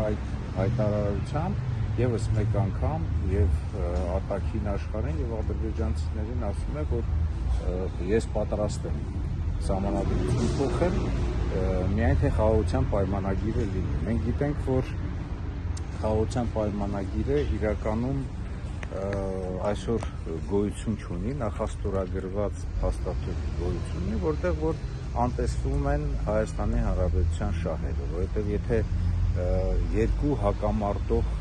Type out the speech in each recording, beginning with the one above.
այդ հայտարարությամբ եւս մեկ անգամ եւ արտաքին աշխարհին եւ ադրբեջանցիներին ասում է, որ ես պատրաստ եմ սահմանադրություն փոխել, միայն թե խաղաղության պայմանագիրը լինի։ Մենք գիտենք, որ խաղաղության պայմանագիրը իրականում այսօր գոյություն չունի, նախաստորագրված փաստաթուղթ գոյություն ունի, որտեղ որ անտեսվում են Հայաստանի Հանրապետության շահերը, որովհետև եթե երկու հակամարտող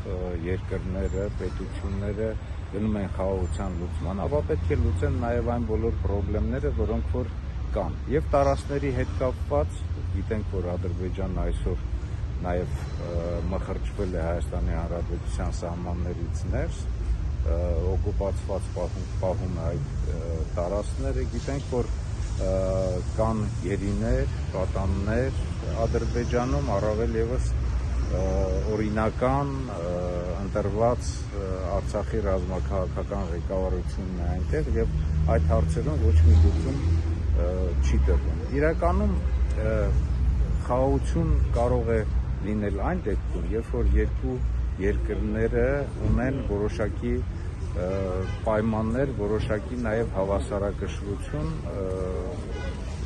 երկրները, պետությունները գնում են խաղաղության լուծման, ապա պետք է լուծեն նաև այն բոլոր խնդիրները, որոնք որ կան։ Եվ տարածքների հետ կապված գիտենք, որ Ադրբեջանն այսօր նաև մխրճվել է Հայաստանի Հանրապետության սահմաններից ներս, օկուպացված պահում է այդ տարածքները, գիտենք, որ կան գերիներ, պատաններ Ադրբեջանում, առավել ևս օրինական ընտրված Արցախի ռազմաքաղաքական ղեկավարությունն է այնտեղ եւ այդ հարցերում ոչ մի լուծում չի տրվում։ Իրականում խաղաղություն կարող է լինել այն դեպքում, երբ որ երկու երկրները ունեն որոշակի պայմաններ, որոշակի նաև հավասարակշռություն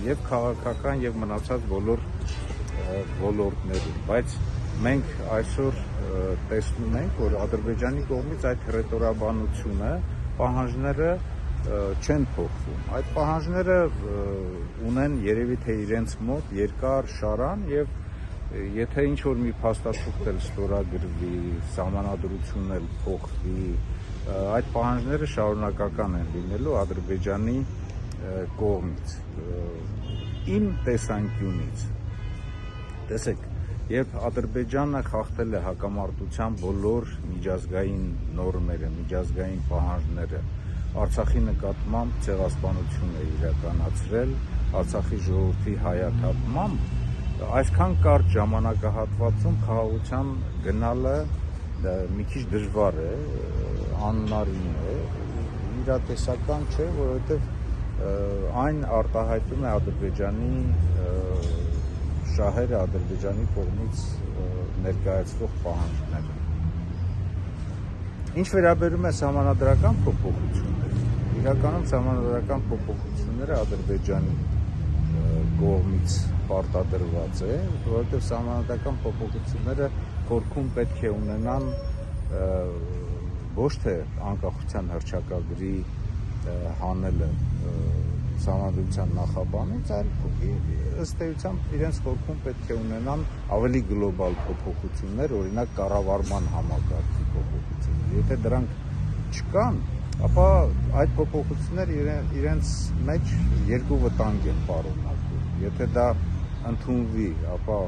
եւ քաղաքական եւ մնացած բոլոր ոլորտներում, բայց մենք այսօր տեսնում ենք, որ Ադրբեջանի կողմից այդ հռետորաբանությունը, պահանջները չեն փոխվում։ Այդ պահանջները ունեն երևի թե իրենց մոտ երկար շարան եւ եթե ինչ-որ մի փաստաթուղթ էլ ստորագրվի, սահմանադրություն էլ փոխվի, այդ պահանջները շարունակական են լինելու Ադրբեջանի կողմից։ Իմ տեսանկյունից, տեսեք, երբ Ադրբեջանը խախտել է հակամարտության բոլոր միջազգային նորմերը, միջազգային պահանջները, Արցախի նկատմամբ ցեղասպանություն է իրականացրել, Արցախի ժողովրդի հայաթափմամբ, այսքան կարճ ժամանակահատվածում խաղաղության գնալը մի քիչ դժվար է, անհնարին է, իրատեսական չէ, որովհետև այն արտահայտում է Ադրբեջանի շահերը, Ադրբեջանի կողմից ներկայացվող պահանջները։ Ինչ վերաբերում է սահմանադրական փոփոխություններին, իրականում սահմանադրական փոփոխությունները Ադրբեջանի կողմից պարտադրված է, որովհետև սահմանադրական փոփոխությունները խորքում պետք է ունենան ոչ թե անկախության հռչակագրի հանելը սահմանադրության նախաբանից, այլ ըստ էության իրենց խորքում պետք է ունենան ավելի գլոբալ փոփոխություններ, օրինակ կառավարման համակարգի փոփոխություններ։ Եթե դրանք չկան, ապա այդ փոփոխությունները իրենց մեջ երկու վտանգ են պարունակում։ Եթե դա ընդունվի, ապա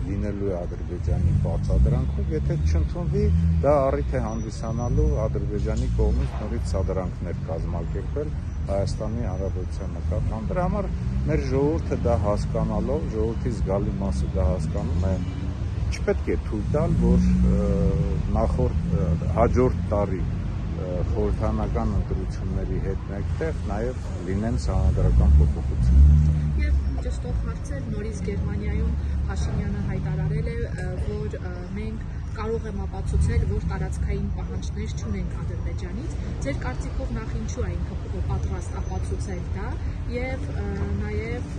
լինելու է Ադրբեջանի պարտադրանքով, եթե չընդունվի, դա առիթ է հանդիսանալու Ադրբեջանի կողմից նորից սադրանքներ կազմակերպել Հայաստանի Հանրապետության նկատմամբ։ Դրա համար մեր ժողովուրդը դա հասկանալով, ժողովրդի զգալի մասը դա հասկանում է, չպետք է թույլ տալ, որ հաջորդ տարի խորհրդանական ընտրությունների հետ մեկտեղ նաև լինեն սահմանադրական փոփոխություններ։ Եվ ճշտող հարցեր նորից Գերմանիայում Փաշինյանը հայտարարել է, որ մենք կարող եմ ապացուցել, որ տարածքային պահանջներ չունենք Ադրբեջանից։ Ձեր կարծիքով նախ ինչու է ինքը պատրաստ ապացուցել դա եւ նաեւ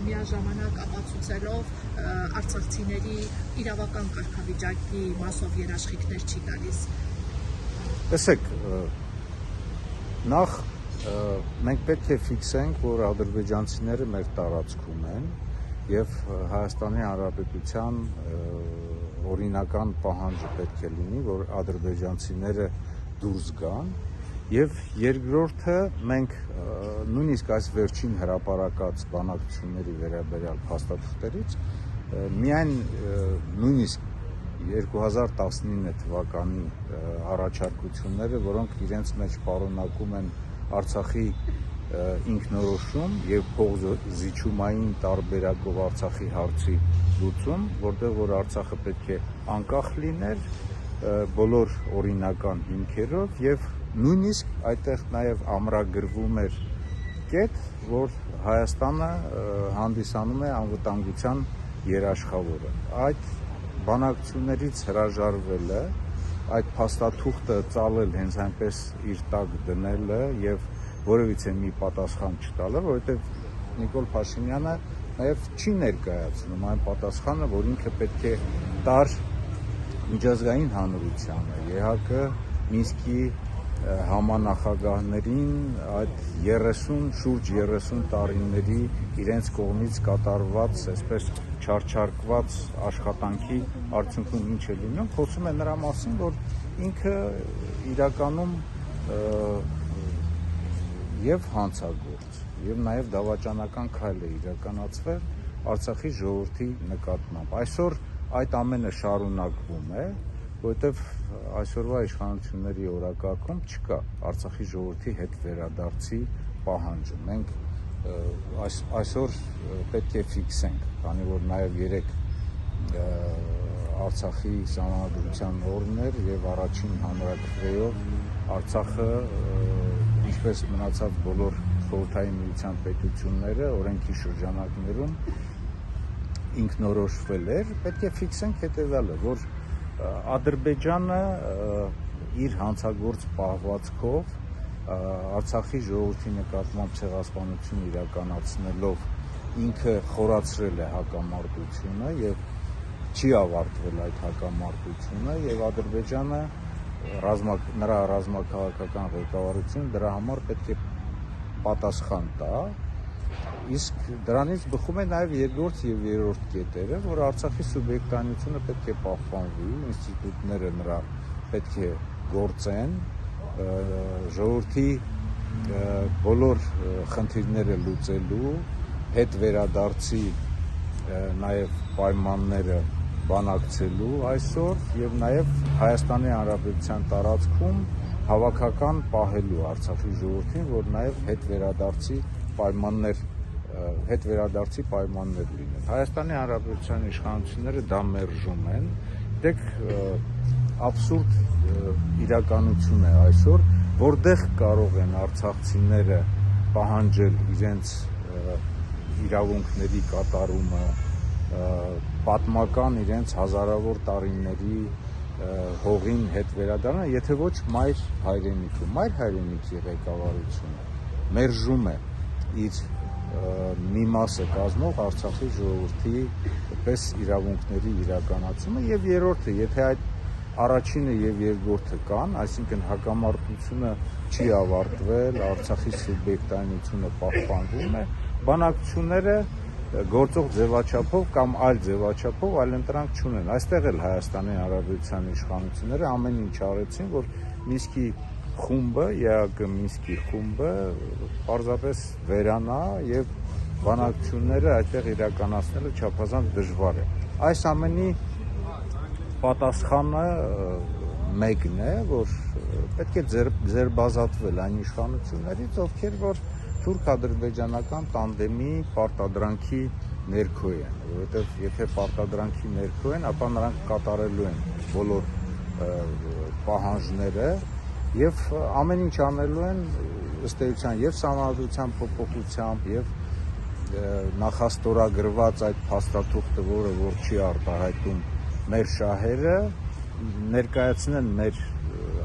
միաժամանակ ապացուցելով արցախցիների իրավական կարգավիճակի մասով երաշխիքներ չի տալիս։ Տեսեք, նախ մենք պետք է ֆիքսենք, որ ադրբեջանցիները մեր տարածքում են եւ Հայաստանի Հանրապետության օրինական պահանջը պետք է լինի, որ ադրբեջանցիները դուրս գան եւ երկրորդը մենք նույնիսկ այս վերջին հրապարակած բանակցությունների վերաբերյալ փաստաթղթերից միայն նույնիսկ 2019 թվականի առաջարկությունները, որոնք իրենց մեջ պարունակում են Արցախի ինքնորոշում եւ փոխզիջումային տարբերակով Արցախի հարցի լուծում, որտեղ որ Արցախը պետք է անկախ լիներ բոլոր օրինական հիմքերով եւ նույնիսկ այդտեղ նաեւ ամրագրվում էր կետ, որ Հայաստանը հանդիսանում է անվտանգության երաշխավորը։ Այդ բանակցություններից հրաժարվելը, այդ փաստաթուղթը ծալել հենց այնպես իր տակ դնելը եւ որևիցե մի պատասխան չտալը, որովհետեւ Նիկոլ Փաշինյանը նաեւ չի ներկայացնում այն պատասխանը, որ ինքը պետք է տար միջազգային հանրությանը, ԵՀԿ Մինսկի համանախագահներին այդ 30 շուրջ 30 տարիների իրենց կողմից կատարված, այսպես չարչարկված աշխատանքի արդյունքում ինչ է լինում, խոսում է նրա մասին, որ ինքը իրականում եւ հանցագործ եւ նաեւ դավաճանական քայլ է իրականացվել Արցախի ժողովրդի նկատմամբ։ Այսօր այդ ամենը շարունակվում է, որովհետեւ այսօրվա իշխանությունների օրակարգում չկա Արցախի ժողովրդի հետ վերադարձի պահանջը։ Մենք այսօր պետք է ֆիքսենք, քանի որ նաեւ երեք Արցախի սահմանադրության օրն էր եւ առաջին հանրաքվեով Արցախը ինչպես մնացած բոլոր խորհրդային միության պետությունները օրենքի շրջանակներում ինքնորոշվել էր, պետք է ֆիքսենք հետևյալը, որ Ադրբեջանը իր հանցագործ պահվածքով Արցախի ժողովրդի նկատմամբ ցեղասպանություն իրականացնելով ինքը խորացրել է հակամարտությունը եւ չի ավարտվել այդ հակամարտությունը եւ Ադրբեջանը նրա ռազմաքաղաքական ղեկավարությունը դրա համար պետք է պատասխան տա, իսկ դրանից բխում է նաև երկրորդ եւ երրորդ կետերը, որ Արցախի սուբյեկտանությունը պետք է պահպանվի, ինստիտուտները նրա պետք է գործեն, ժողովրդի բոլոր խնդիրները լուծելու, հետ վերադարձի նաև պայմանները բանակցելու այսօր եւ նաեւ Հայաստանի Հանրապետության տարածքում հավաքական պահելու Արցախի ժողովրդին, որ նաեւ հետ վերադարձի պայմաններ լինեն։ Հայաստանի Հանրապետության իշխանությունները դա մերժում են։ Դեք абսուրդ իրականություն է այսօր, որտեղ կարող են արցախցիները պահանջել իրենց իրավունքների կատարումը, պատմական իրենց հազարավոր տարիների հողին հետ վերադառնալ, եթե ոչ մայր հայրենիքում։ Մայր հայրենիքի ղեկավարությունը մերժում է իր մի մասը կազմող Արցախի ժողովրդի պես իրավունքների իրականացումը եւ երրորդը, եթե այդ առաջինը եւ երկրորդը կան, այսինքն հակամարտությունը չի ավարտվել, Արցախի սուբյեկտայնությունը պահպանվում է, բանակցությունները գործող ձևաչափով կամ այլ ձևաչափով այլընտրանք չունեն։ Այստեղ էլ Հայաստանի Հանրապետության իշխանությունները ամեն ինչ արեցին, որ Մինսկի խումբը, ԵԱԿ Մինսկի խումբը պարզապես վերանա եւ բանակցությունները այդտեղ իրականացնելը չափազանց դժվար է։ Այս ամենի պատասխանը մեկն է, որ պետք է ձերբազատվել այն իշխանություններից, ովքեր որ թուրք-ադրբեջանական տանդեմի պարտադրանքի ներքո են, որովհետև եթե պարտադրանքի ներքո են, ապա նրանք կատարելու են բոլոր պահանջները եւ ամեն ինչ անելու են ըստ էության եւ սահմանադրության փոփոխությամբ եւ նախաստորագրված այդ փաստաթուղթը, որը որ չի արտահայտում մեր շահերը, ներկայացնեն մեր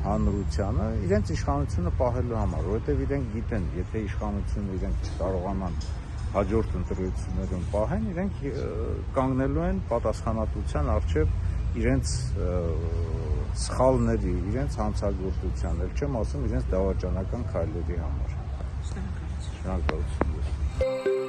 հանրությանը իրենց իշխանությունը պահելու համար, որովհետև իրենք գիտեն, եթե իշխանությունը իրենք չկարողանան հաջորդ ընտրություններում պահեն, իրենք կանգնելու են պատասխանատվության առջև իրենց սխալների, իրենց հանցագործության, էլ չեմ ասում իրենց դավաճանական քայլերի համար։ Շնորհակալություն։